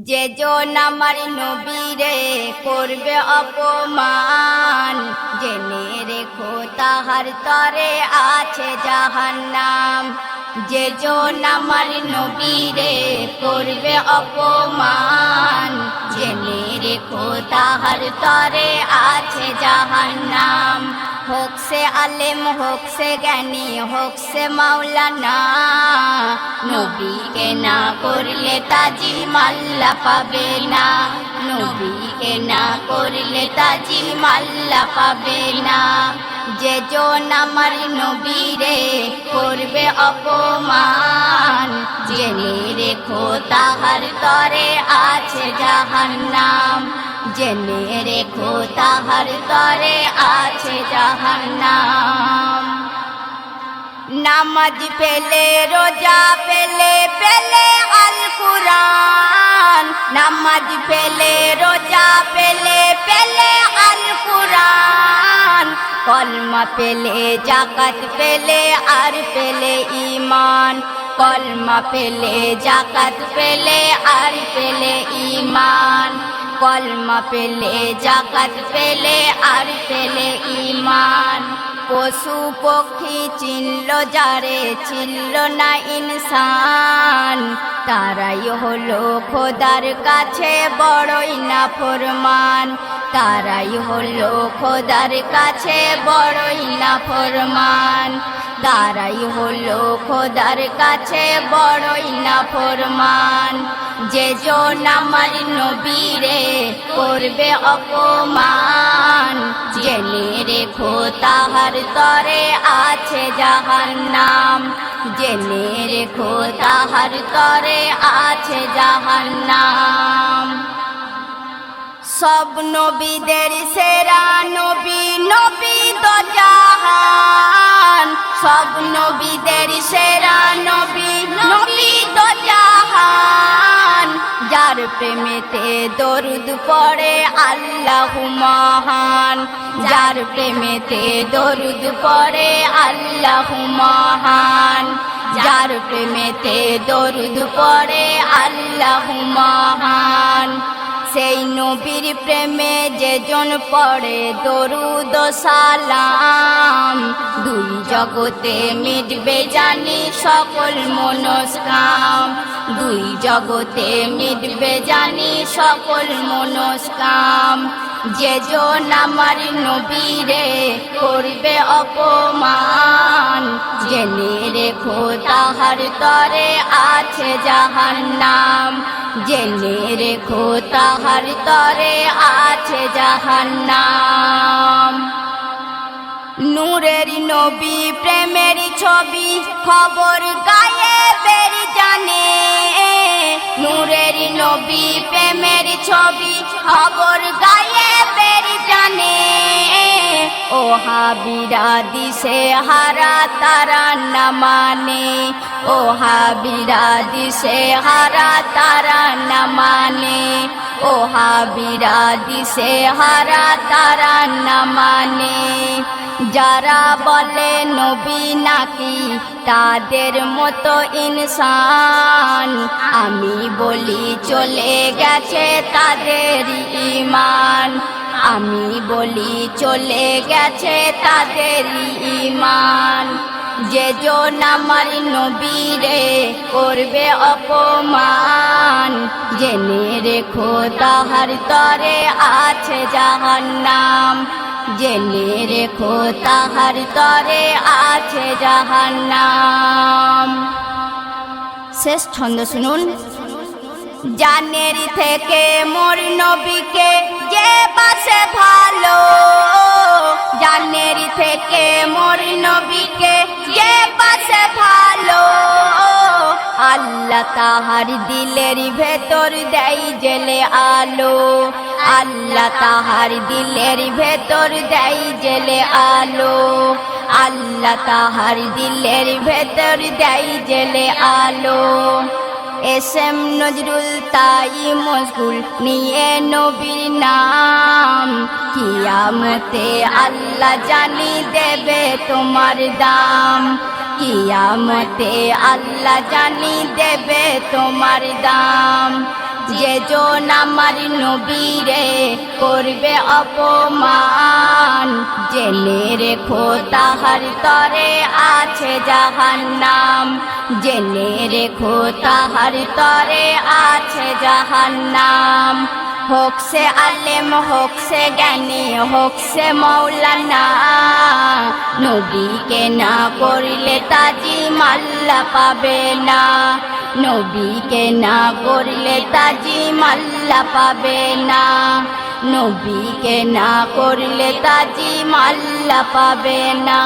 যেজন আমার নবীরে করবে অপমান, জেনে রেখো তাহার তরে আছে জাহান্নাম। যেজন আমার নবীরে করবে অপমান, জেনে রেখো তাহার তরে আছে জাহান্নাম। হোক সে আলেম, হোক সে জ্ঞানী, হোক সে মাওলানা, নবীকে না করলে তাজিম আল্লাহ পাবে না। নবীকে না করলে তাজিম আল্লাহ পাবে না। যেজন আমার নবীরে করবে অপমান, জেনে রেখো তাহার তরে আছে জাহান্নাম। জেনে রেখো তাহার তরে আছে জাহান্নাম। নামাজ পেলে, রোজা পেলে, পেলে আল কুরআন। নামাজ পেলে, রোজা পেলে, পেলে আল কুরআন। কলমা পেলে, যাকাত পেলে, আর পেলে ঈমান। কলমা পেলে, যাকাত পেলে, আর পেলে ঈমান। কলমা পেলে, যাকাত পেলে, আর পেলে ঈমান। পশু পক্ষী চিনল যারে, চিনল না ইনসান, তারাই হলো খোদার কাছে বড়ই নাফরমান। তারাই হলো খোদার কাছে বড়ই নাফরমান। তারাই হলো খোদার কাছে বড়ই নাফরমান। যেজন আমার নবীরে করবে অপমান, জেনে রেখো তাহার তরে আছে জাহান্নাম। জেনে রেখো তাহার তরে আছে জাহান্নাম। সব নবীদের সেরা নবী, নবী দো জাহান। সব নবীদের সেরা নবী, নবী দো জাহান। যার প্রেমেতে দরুদ পড়ে আল্লাহু মহান। যার প্রেমেতে দরুদ পড়ে আল্লাহু মহান। যার প্রেমেতে দরুদ পড়ে আল্লাহু মহান। সেই নবীর প্রেমে যেজন পড়ে দরুদ ও সালাম, দুই জগতে মিটবে জানি সকল মনস্কাম। দুই জগতে মিটবে জানি সকল মনস্কাম। যেজন আমার নবীরে করবে অপমান, জেনে রেখো তাহার তরে আছে জাহান্নাম। জেনে রেখো তাহার তরে আছে জাহান্নাম। নূরের নবী প্রেমের ছবি, খবর গায়েবের জানে। নূরের নবী প্রেমের ছবি, খবর গায়েবের জানে। ও হাবিরা দিশে হারা তারা না মানে। ও হাবিরা দিশে হারা তারা না মানে। ও হাবিরা দিশে হারা তারা না মানে। যারা বলে নবী নাকি তাদের মতো ইনসান, আমি বলি চলে গেছে তাদের ঈমান। আমি বলি চলে গেছে তাদের ঈমান। যেজন আমার নবীরে করবে অপমান, জেনে রেখো তাহার তরে আছে জাহান্নাম। জেনে রেখো তাহার তরে আছে জাহান্নাম। শেষ ছন্দ শুনুন। জানের থেকে মোর নবীকে যে বাসে ভালো। জানের থেকে মোর নবীকে যে বাসে ভালো। আল্লাহ তাহার দিলের ভেতর দেয় জেলে আলো। আল্লাহ তাহার দিলের ভেতর দেয় জেলে আলো। আল্লাহ তাহার দিলের ভেতর দেয় জেলে আলো। এসএম নজরুল তাই মশগুল নিয়ে নবীর নাম। কিয়ামতে আল্লাহ জানি দেবে তোমার দাম। কিয়ামতে আল্লাহ জানি দেবে তোমার দাম। যে জন আমার নবীরে করবে অপমান জেনে রেখো তাহার তরে আছে জাহান্নাম জেনে রেখো তাহার তরে আছে জাহান্নাম হোক সে আলেম হোক সে জ্ঞানী হোক সে মৌলানা নবীকে না করলে তাজিম আল্লাহ পাবে না নবীকে না করলে তাজিম আল্লাহ পাবে না নবীকে না করলে তাজিম আল্লাহ পাবে না